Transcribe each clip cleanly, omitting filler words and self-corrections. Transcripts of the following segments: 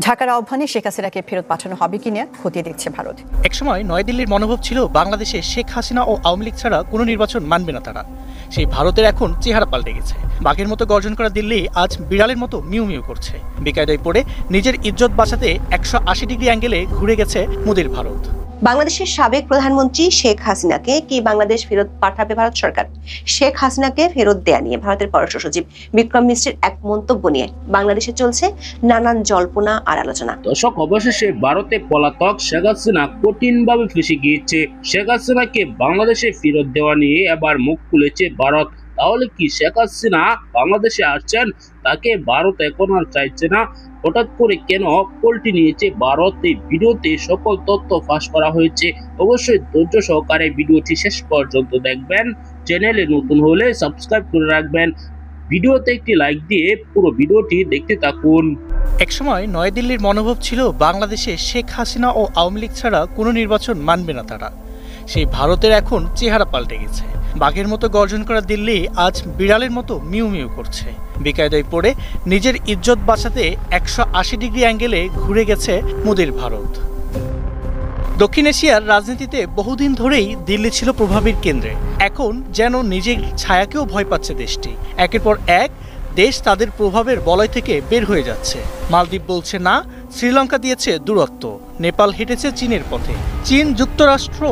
ঢাকার আহ্বানে শেখ হাসিনাকে ফেরত পাঠানো হবে কিনা খতিয়ে দেখছে ভারত। একসময় নয়াদিল্লির মনোভাব ছিল বাংলাদেশে শেখ হাসিনা ও আওয়ামী লীগ ছাড়া কোনো নির্বাচন মানবে না তারা। সেই ভারতের এখন চেহারা পাল্টে গেছে। বাঘের মতো গর্জন করা দিল্লি আজ বিড়ালের মতো মিউ মিউ করছে। বেকায়দায় পড়ে নিজের ইজ্জত বাঁচাতে 180 ডিগ্রি অ্যাঙ্গেলে ঘুরে গেছে মোদির ভারত। বাংলাদেশের সাবেক প্রধানমন্ত্রী শেখ হাসিনাকে কি বাংলাদেশ ফেরত পাঠাবে ভারত সরকার? শেখ হাসিনাকে ফেরত দেয়া নিয়ে ভারতের পররাষ্ট্র সচিব বিক্রম মিশ্রের এক মন্তব্য নিয়ে বাংলাদেশে চলছে নানান জল্পনা আর আলোচনা। দর্শক, অবশেষে ভারতে পলাতক শেখ হাসিনা কঠিনভাবে ফেঁসে গিয়েছে। শেখ হাসিনাকে বাংলাদেশে ফেরত দেওয়া নিয়ে এবার মুখ খুলেছে ভারত। তাহলে কি শেখ হাসিনা বাংলাদেশে আসছেন? তাকে ভারত এখন আর চাইছে না? হঠাৎ করে কেন পল্টি নিয়েছে ভারত? এই ভিডিওতে সকল তথ্য ফাঁস করা হয়েছে। অবশ্যই ধৈর্য সহকারে ভিডিওটি শেষ পর্যন্ত দেখবেন। চ্যানেলে নতুন হলে সাবস্ক্রাইব করে রাখবেন। ভিডিওতে একটি লাইক দিয়ে পুরো ভিডিওটি দেখতে থাকুন। একসময় নয়াদিল্লির মনোভাব ছিল বাংলাদেশে শেখ হাসিনা ও আওয়ামী লীগ ছাড়া কোনো নির্বাচন মানবে না তারা। সেই ভারতের এখন চেহারা পাল্টে গেছে। বাঘের মতো গর্জন করা দিল্লি আজ বিড়ালের মতো মিউ মিউ করছে। বেকায়দায় পড়ে নিজের ইজ্জত বাঁচাতে 180 ডিগ্রি অ্যাঙ্গেলে ঘুরে গেছে মোদির ভারত। দক্ষিণ এশিয়ার রাজনীতিতে বহুদিন ধরেই দিল্লি ছিল প্রভাবের কেন্দ্রে। এখন যেন নিজের ছায়াকেও ভয় পাচ্ছে দেশটি। একের পর এক দেশ তাদের প্রভাবের বলয় থেকে বের হয়ে যাচ্ছে। মালদ্বীপ বলছে না, শ্রীলঙ্কা দিয়েছে দূরত্ব, নেপাল হেঁটেছে চীনের পথে। চীন, যুক্তরাষ্ট্র,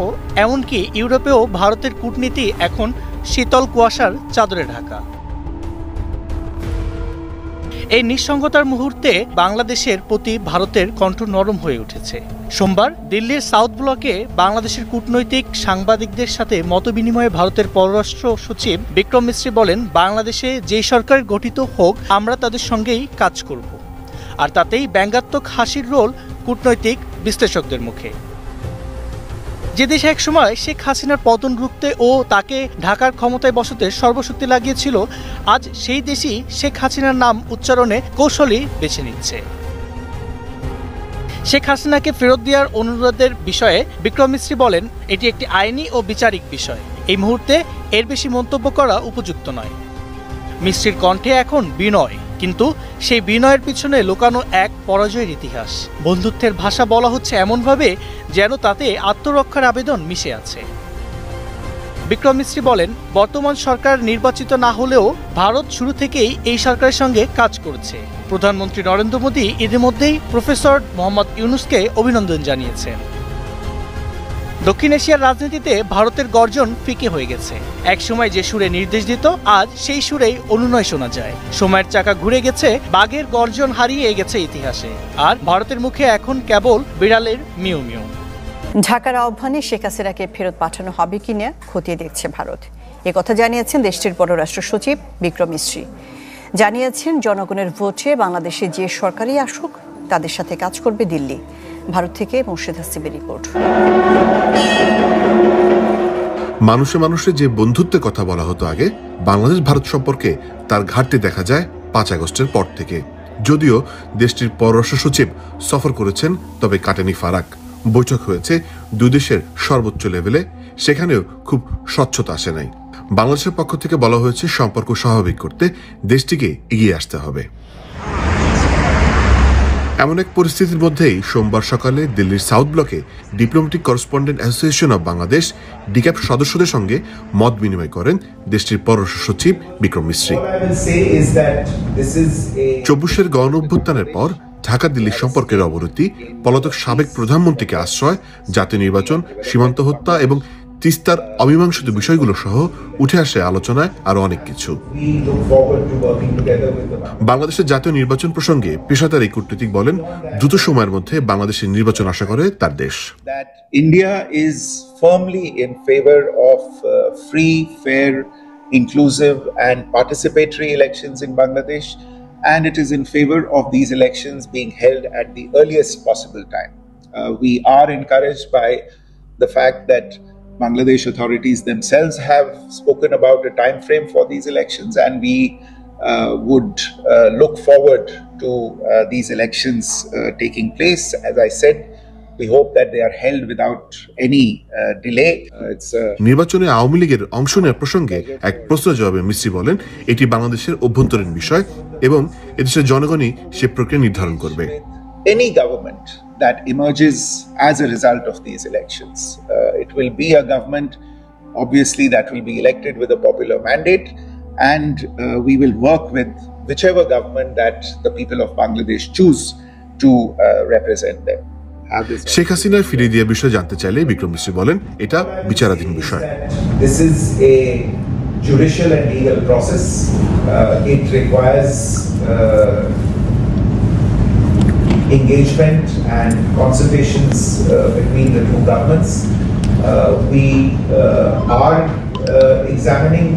এমনকি ইউরোপেও ভারতের কূটনীতি এখন শীতল কুয়াশার চাদরে ঢাকা। এই নিঃসঙ্গতার মুহূর্তে বাংলাদেশের প্রতি ভারতের কণ্ঠ নরম হয়ে উঠেছে। সোমবার দিল্লির সাউথ ব্লকে বাংলাদেশের কূটনৈতিক সাংবাদিকদের সাথে মতবিনিময়ে ভারতের পররাষ্ট্র সচিব বিক্রম মিশ্র বলেন, বাংলাদেশে যেই সরকার গঠিত হোক আমরা তাদের সঙ্গেই কাজ করব। আর তাতেই ব্যঙ্গাত্মক হাসির রোল কূটনৈতিক বিশ্লেষকদের মুখে। যে দেশে একসময় শেখ হাসিনার পতন রুখতে ও তাকে ঢাকার ক্ষমতায় বসাতে সর্বশক্তি লাগিয়েছিল, আজ সেই দেশই শেখ হাসিনার নাম উচ্চারণে কৌশলী বেছে নিচ্ছে। শেখ হাসিনাকে ফেরত দেওয়ার অনুরোধের বিষয়ে বিক্রম মিশ্র বলেন, এটি একটি আইনি ও বিচারিক বিষয়। এই মুহূর্তে এর বেশি মন্তব্য করা উপযুক্ত নয়। মিশ্রির কণ্ঠে এখন বিনয়, কিন্তু সেই বিনয়ের পিছনে লুকানো এক পরাজয়ের ইতিহাস। বন্ধুত্বের ভাষা বলা হচ্ছে এমনভাবে যেন তাতে আত্মরক্ষার আবেদন মিশে আছে। বিক্রম মিশ্র বলেন, বর্তমান সরকার নির্বাচিত না হলেও ভারত শুরু থেকেই এই সরকারের সঙ্গে কাজ করেছে। প্রধানমন্ত্রী নরেন্দ্র মোদী ইতিমধ্যেই প্রফেসর মোহাম্মদ ইউনূসকে অভিনন্দন জানিয়েছেন। দক্ষিণ এশিয়ার রাজনীতিতে ভারতের গর্জন ফিকে হয়ে গেছে। একসময় যে সুরে নির্দেশ দিত, আজ সেই সুরেই অনুনয় শোনা যায়। সময়ের চাকা ঘুরে গেছে, বাঘের গর্জন হারিয়ে গেছে ইতিহাসে। আর ভারতের মুখে এখন কেবল বিড়ালের মিউ মিউ। ঢাকার আহ্বানে শেখ হাসিনাকে ফেরত পাঠানো হবে কিনা খতিয়ে দেখছে ভারত। একথা জানিয়েছেন দেশটির পররাষ্ট্র সচিব বিক্রম মিশ্র। জানিয়েছেন, জনগণের ভোটে বাংলাদেশে যে সরকারই আসুক তাদের সাথে কাজ করবে দিল্লি। ভারত থেকে মুর্শিদ হাসিবের রিপোর্ট। মানুষে মানুষে যে বন্ধুত্বের কথা বলা হতো আগে, বাংলাদেশ ভারত সম্পর্কে তার ঘাটতি দেখা যায় 5 আগস্টের পর থেকে। যদিও দেশটির পররাষ্ট্র সচিব সফর করেছেন, তবে কাটেনি ফারাক। বৈঠক হয়েছে দুই দেশের সর্বোচ্চ লেভেলে, সেখানেও খুব স্বচ্ছতা আসে নাই। বাংলাদেশের পক্ষ থেকে বলা হয়েছে, সম্পর্ক স্বাভাবিক করতে দেশটিকে এগিয়ে আসতে হবে। এমন এক পরিস্থিতির মধ্যেই সোমবার সকালে দিল্লির সাউথ ব্লকে diplomatic correspondent association of Bangladesh DCAB সদস্যদের সঙ্গে মত বিনিময় করেন দেশটির পররাষ্ট্র সচিব বিক্রম মিশ্র। 24-এর গণঅভ্যুত্থানের পর ঢাকা দিল্লি সম্পর্কের অবনতি, পলাতক সাবেক প্রধানমন্ত্রীকে আশ্রয়, জাতীয় নির্বাচন, সীমান্ত হত্যা এবং তিস্তার অমীমাংসিত বিষয়গুলো সহ উঠে আসে আলোচনায় আরো অনেক কিছু। বাংলাদেশের জাতীয় নির্বাচন প্রসঙ্গে পেশাদার এই কূটনীতিক বলেন, দ্রুত সময়ের মধ্যে বাংলাদেশের নির্বাচন আশা করে তার দেশ। India is firmly in favor of free, fair, inclusive and participatory elections in Bangladesh, and it is in favor of these elections being held at the earliest possible time. We are encouraged by the fact that Bangladesh authorities themselves have spoken about a time frame for these elections, and we would look forward to these elections taking place. As I said, we hope that they are held without any delay. নির্বাচনে আওয়ামী লীগের অংশ নেওয়ার প্রসঙ্গে এক প্রশ্নের জবাবে মিশ্রি বলেন, এটি বাংলাদেশের অভ্যন্তরীণ বিষয় এবং এদেশের জনগণই সে প্রক্রিয়া নির্ধারণ করবে। any government that emerges as a result of these elections. It will be a government, obviously, that will be elected with a popular mandate, and we will work with whichever government that the people of Bangladesh choose to represent them. Sheikh হাসিনার ফিরিয়ে দেওয়ার বিষয়ে জানতে চাইলে বিক্রম মিশ্রি বলেন, এটা বিচারাধীন বিষয়। This is a judicial and legal process. It requires engagement and consultations between the two governments. We are examining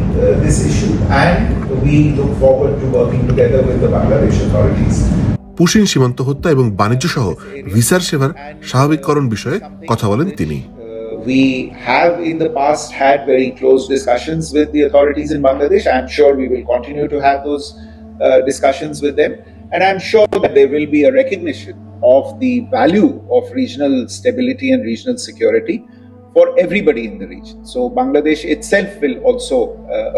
this issue, and we look forward to working together with the Bangladesh authorities. Push in সীমান্ত হত্যা এবং বাণিজ্য সহ ভিসার সেবার স্বাভাবিককরণ বিষয়ে কথা বলেন তিনি। We have in the past had very close discussions with the authorities in Bangladesh. I'm sure we will continue to have those discussions with them, and I'm sure that there will be a recognition of the value of regional stability and regional security for everybody in the region. So Bangladesh itself will also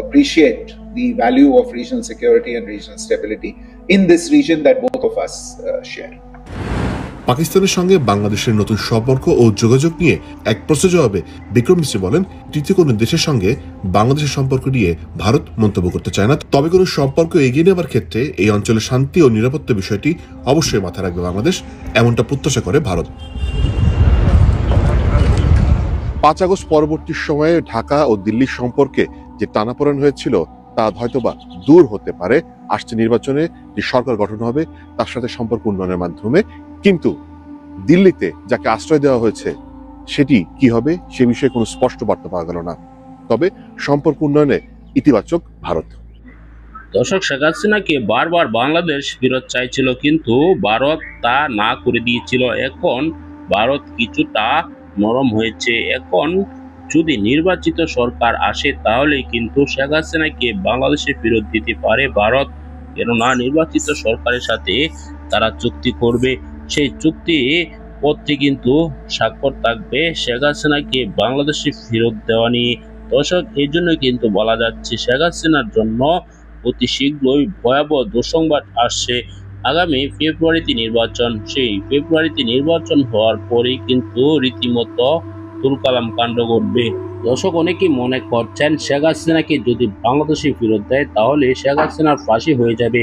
appreciate the value of regional security and regional stability in this region that both of us share. পাকিস্তানের সঙ্গে বাংলাদেশের নতুন সম্পর্ক ও যোগাযোগ নিয়ে এক প্রশ্নের জবাবে বিক্রম মিশ্রি বলেন, তৃতীয় কোনো দেশের সঙ্গে বাংলাদেশের সম্পর্ক নিয়ে ভারত মন্তব্য করতে চায় না। তবে কোনো সম্পর্ক এগিয়ে নেওয়ার ক্ষেত্রে এই অঞ্চলের শান্তি ও নিরাপত্তা বিষয়টি অবশ্যই মাথায় রাখবে বাংলাদেশ, এমনটা প্রত্যাশা করে ভারত। 5 আগস্ট পরবর্তী সময়ে ঢাকা ও দিল্লির সম্পর্কে যে টানাপোড়েন হয়েছিল তা হয়তোবা দূর হতে পারে আসছে নির্বাচনে যে সরকার গঠন হবে তার সাথে সম্পর্ক উন্নয়নের মাধ্যমে। কিন্তু দিল্লিতে যাকে আশ্রয় দেওয়া হয়েছে সেটি কি হবে সে বিষয়ে কোনো স্পষ্ট বার্তা পাওয়া গেল না। তবে সম্পর্ক উন্নয়নে ইতিবাচক ভারত। দর্শক, শেখ হাসিনাকে বারবার বাংলাদেশ ফেরত চাইছিল, কিন্তু ভারত তা না করে দিয়েছিল। এখন ভারত কিছুটা নরম হয়েছে। এখন যদি নির্বাচিত সরকার আসে তাহলে কিন্তু শেখ হাসিনাকে বাংলাদেশে ফেরত দিতে পারে ভারত, কেননা নির্বাচিত সরকারের সাথে তারা চুক্তি করবে। সেই চুক্তি পত্রে কিন্তু স্বাক্ষর থাকবে শেখ হাসিনাকে বাংলাদেশে ফেরত দেওয়া নিয়ে। দর্শক, এই জন্য কিন্তু বলা যাচ্ছে শেখ হাসিনার জন্য অতি শীঘ্রই ভয়াবহ দুঃসংবাদ আসছে। আগামী ফেব্রুয়ারিতে নির্বাচন, সেই ফেব্রুয়ারিতে নির্বাচন হওয়ার পরেই কিন্তু রীতিমতো তুলকালাম কাণ্ড ঘটবে। দর্শক, অনেকেই মনে করছেন শেখ হাসিনাকে যদি বাংলাদেশে ফেরত দেয় তাহলে শেখ হাসিনার ফাঁসি হয়ে যাবে।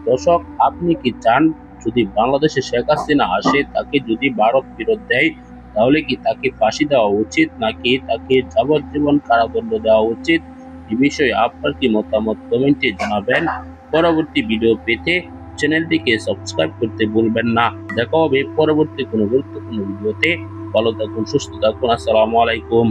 দর্শক, আপনি কি চান যদি বাংলাদেশে শেখ হাসিনা আসে তাকে যদি ভারত ফেরত দেয় তাহলে কি তাকে ফাঁসি দেওয়া উচিত নাকি তাকে যাবজ্জীবন কারাদণ্ড দেওয়া উচিত? এই বিষয়ে আপনার কি মতামত কমেন্টে জানাবেন। পরবর্তী ভিডিও পেতে চ্যানেলটিকে সাবস্ক্রাইব করতে ভুলবেন না। দেখা হবে পরবর্তী কোনো গুরুত্বপূর্ণ ভিডিওতে। ভালো থাকুন, সুস্থ থাকুন। আসসালামু আলাইকুম।